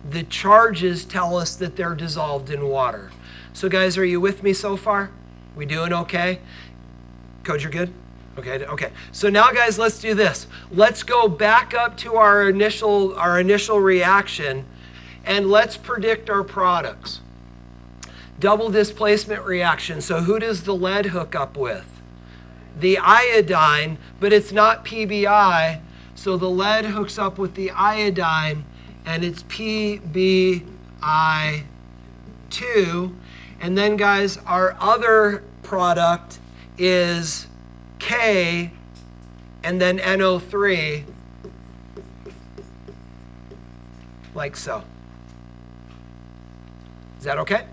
The charges tell us that they're dissolved in water. So guys, are you with me so far? We doing okay? Coach, you're good? Okay. So now guys, let's do this. Let's go back up to our initial reaction and let's predict our products. Double displacement reaction. So who does the lead hook up with? The iodine, but it's not PBI. So the lead hooks up with the iodine and it's PBI2. And then guys, our other product is K and then NO3, like so. Is that okay?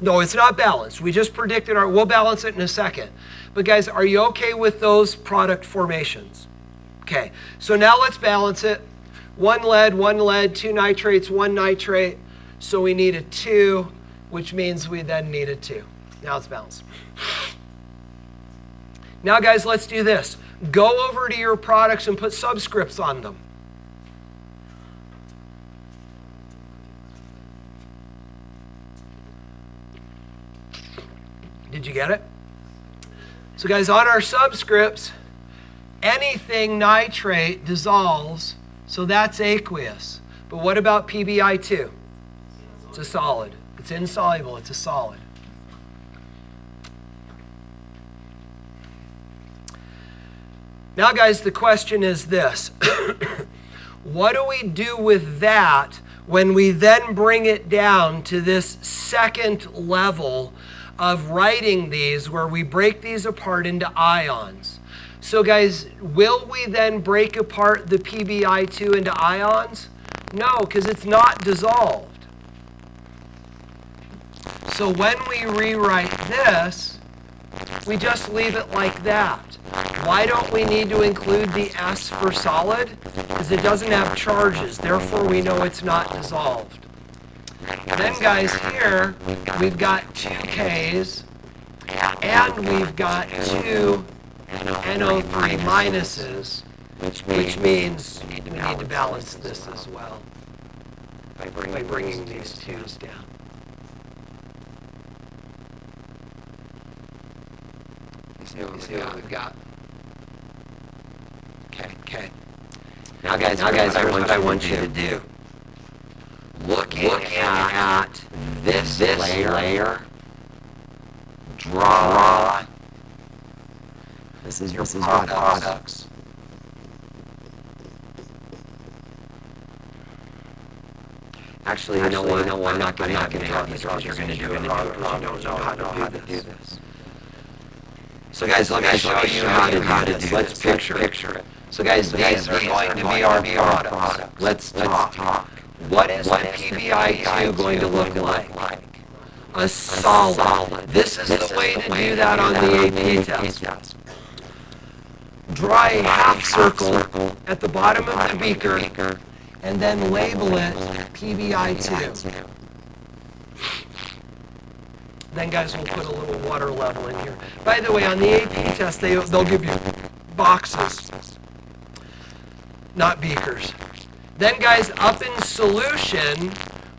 No, it's not balanced. We just predicted we'll balance it in a second. But guys, are you okay with those product formations? Okay, so now let's balance it. 1 lead, 2 nitrates, 1 nitrate. So we need a 2, which means we then need a 2. Now it's balanced. Now guys, let's do this. Go over to your products and put subscripts on them. Did you get it? So guys, on our subscripts, anything nitrate dissolves, so that's aqueous. But what about PBI2? It's a solid. It's insoluble. It's a solid. Now guys, the question is this. What do we do with that when we then bring it down to this second level of writing these, where we break these apart into ions? So guys, will we then break apart the PBI2 into ions? No, because it's not dissolved. So when we rewrite this, we just leave it like that. Why don't we need to include the S for solid? Because it doesn't have charges, therefore we know it's not dissolved. Then guys, here we've got 2 Ks and we've got 2 NO3 minuses, which means we need to balance this as well by bringing these 2's down. You see what we've got? Okay. Now guys, here's what I want you to do. Looking at this layer, draw. This is your products. Actually, you know what? I'm not going to have you draw. You're going to do it wrong. You don't know how to do this. So guys, let me show you how to do this. Let's picture it. So guys, these are going to be our products. Let's talk. What is the PBI2 going to look like? A solid. This is the way to do that on the AP test. Draw a half circle at the bottom of the beaker and then label it PBI2. Then guys, we'll put a little water level in here. By the way, on the AP test, they'll give you boxes, not beakers. Then guys, up in solution,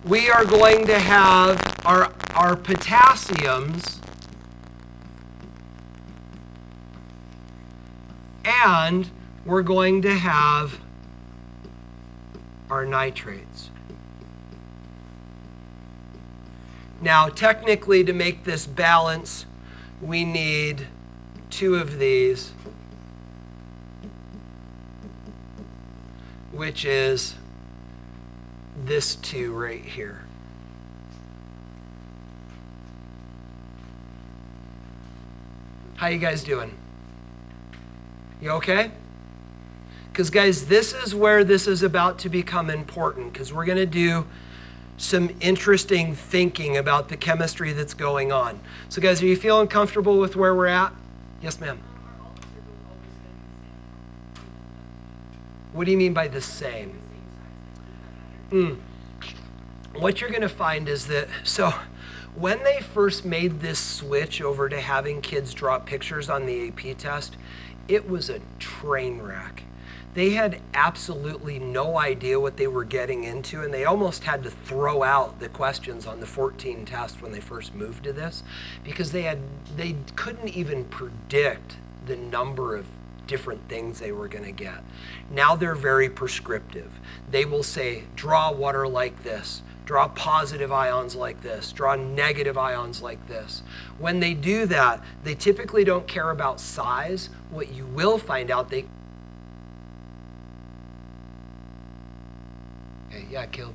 we are going to have our potassiums and we're going to have our nitrates. Now, technically, to make this balance, we need 2 of these, which is this 2 right here. How you guys doing? You okay? Because guys, this is where this is about to become important, because we're going to do some interesting thinking about the chemistry that's going on. So guys, are you feeling comfortable with where we're at? Yes, ma'am. What do you mean by the same? What you're going to find is that, so when they first made this switch over to having kids draw pictures on the AP test, it was a train wreck. They had absolutely no idea what they were getting into, and they almost had to throw out the questions on the 14 test when they first moved to this, because they couldn't even predict the number of different things they were going to get. Now they're very prescriptive. They will say, draw water like this, draw positive ions like this, draw negative ions like this. When they do that, they typically don't care about size. What you will find out, yeah, killed.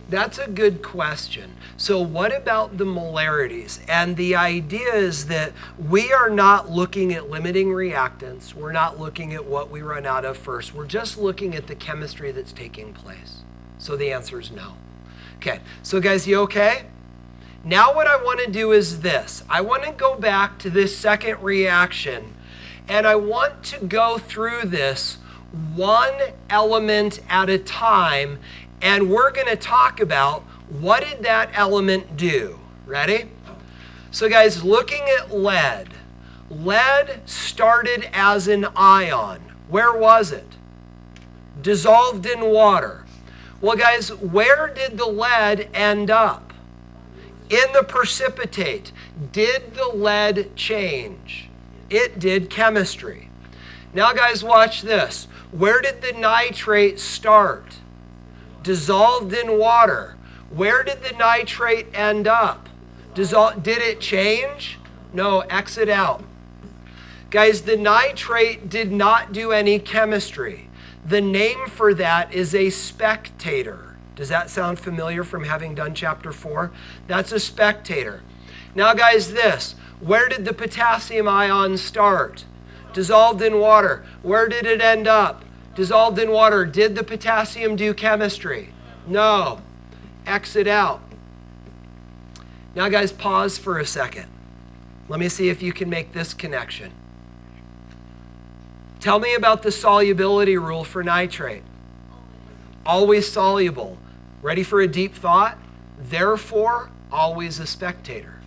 That's a good question. So what about the molarities? And the idea is that we are not looking at limiting reactants. We're not looking at what we run out of first. We're just looking at the chemistry that's taking place. So the answer is no. Okay, so guys, you okay? Now what I want to do is this. I want to go back to this second reaction, and I want to go through this one element at a time, and we're going to talk about what did that element do. Ready? So guys, looking at lead. Lead started as an ion. Where was it? Dissolved in water. Well guys, where did the lead end up? In the precipitate. Did the lead change? It did chemistry. Now guys, watch this. Where did the nitrate start? Dissolved in water. Where did the nitrate end up? Did it change? No, exit out. Guys, the nitrate did not do any chemistry. The name for that is a spectator. Does that sound familiar from having done chapter 4? That's a spectator. Now guys, this. Where did the potassium ion start? Dissolved in water. Where did it end up? Dissolved in water. Did the potassium do chemistry? No. Exit out. Now guys, pause for a second. Let me see if you can make this connection. Tell me about the solubility rule for nitrate. Always soluble. Ready for a deep thought? Therefore, always a spectator.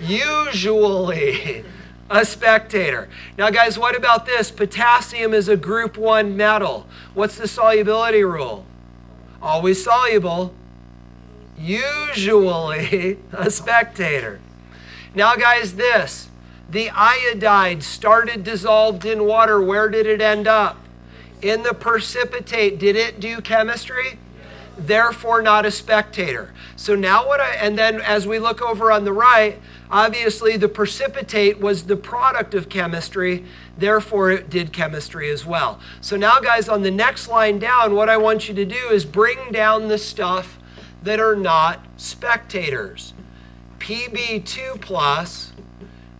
Usually a spectator. Now guys, what about this? Potassium is a group 1 metal. What's the solubility rule? Always soluble. Usually a spectator. Now guys, this. The iodide started dissolved in water. Where did it end up? In the precipitate. Did it do chemistry? Therefore not a spectator. So now and then as we look over on the right, obviously the precipitate was the product of chemistry, therefore it did chemistry as well. So now guys, on the next line down, what I want you to do is bring down the stuff that are not spectators. Pb2 plus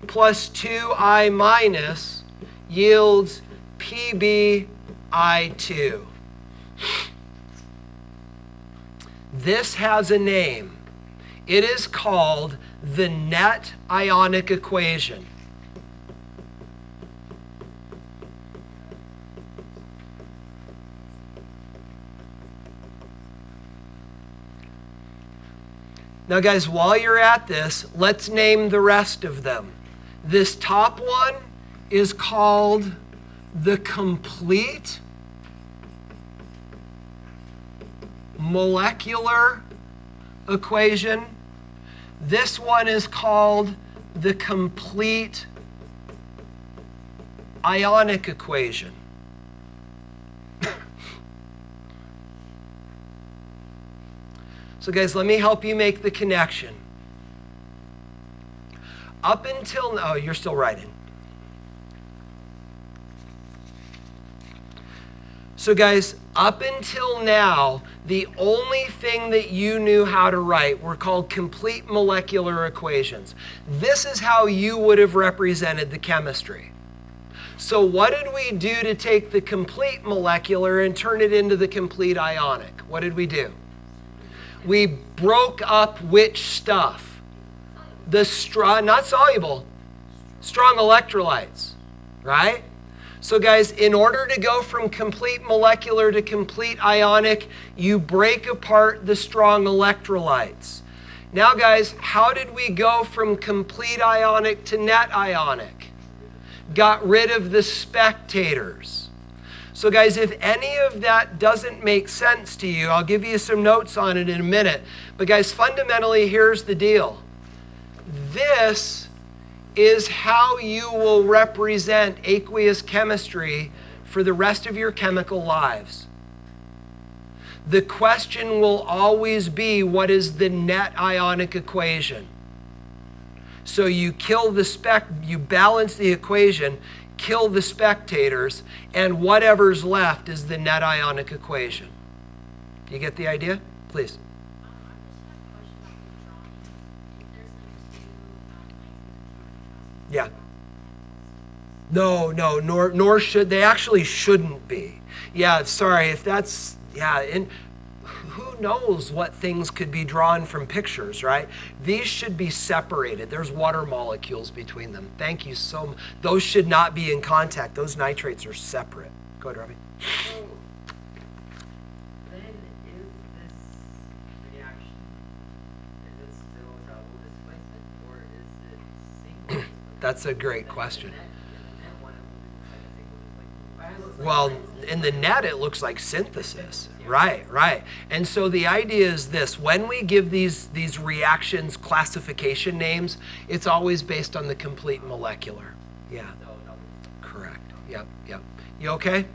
2I minus yields Pbi2. This has a name. It is called the net Ionic equation. Now guys, while you're at this, let's name the rest of them. This top one is called the complete molecular equation. This one is called the complete Ionic equation. So guys, let me help you make the connection. Up until now, oh, you're still writing. So guys, up until now, the only thing that you knew how to write were called complete molecular equations. This is how you would have represented the chemistry. So what did we do to take the complete molecular and turn it into the complete ionic? What did we do? We broke up which stuff? The strong, not soluble, strong electrolytes, right? So guys, in order to go from complete molecular to complete ionic, you break apart the strong electrolytes. Now guys, how did we go from complete ionic to net ionic? Got rid of the spectators. So guys, if any of that doesn't make sense to you, I'll give you some notes on it in a minute. But guys, fundamentally, here's the deal. This is how you will represent aqueous chemistry for the rest of your chemical lives. The question will always be, what is the net ionic equation? So you kill the you balance the equation, kill the spectators, and whatever's left is the net ionic equation. You get the idea? Please. Yeah. No, nor should they. Actually shouldn't be. Yeah, sorry, if that's, yeah, and who knows what things could be drawn from pictures, right? These should be separated. There's water molecules between them. Thank you so much. Those should not be in contact. Those nitrates are separate. Go ahead, Robbie. So, then is this reaction, is it still double displacement, or is it single? That's a great question. In the net one, it will be like a single displacement. Well, in the net, it looks like synthesis. Right. And so the idea is this: when we give these reactions classification names, it's always based on the complete molecular. Yeah. Correct. Yep. You okay?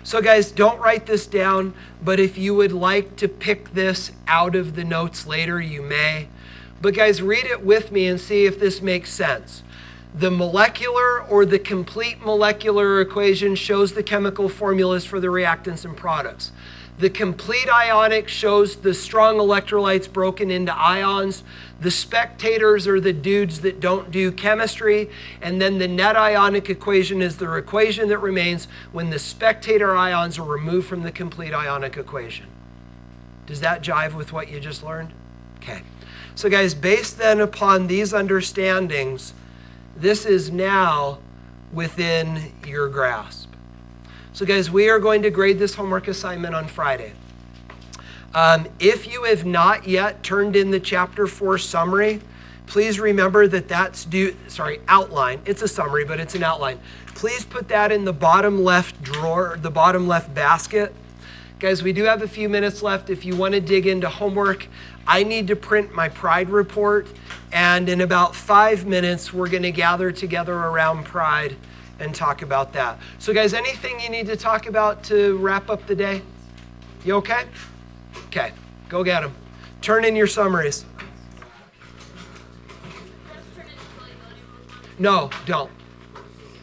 So guys, don't write this down, but if you would like to pick this out of the notes later, you may. But guys, read it with me and see if this makes sense. The molecular or the complete molecular equation shows the chemical formulas for the reactants and products. The complete ionic shows the strong electrolytes broken into ions. The spectators are the dudes that don't do chemistry. And then the net ionic equation is the equation that remains when the spectator ions are removed from the complete ionic equation. Does that jive with what you just learned? Okay. So guys, based then upon these understandings, this is now within your grasp. So guys, we are going to grade this homework assignment on Friday. If you have not yet turned in the Chapter 4 summary, please remember that that's outline. It's a summary, but it's an outline. Please put that in the bottom left drawer, the bottom left basket. Guys, we do have a few minutes left. If you want to dig into homework, I need to print my Pride report, and in about 5 minutes, we're going to gather together around Pride and talk about that. So guys, anything you need to talk about to wrap up the day? You okay? Okay, go get them. Turn in your summaries. No, don't.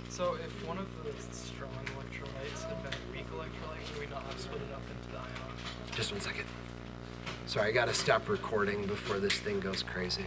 So if one of the strong electrolytes had been a weak electrolyte, would we not have split it up into the ion? Just 1 second. Sorry, I gotta stop recording before this thing goes crazy.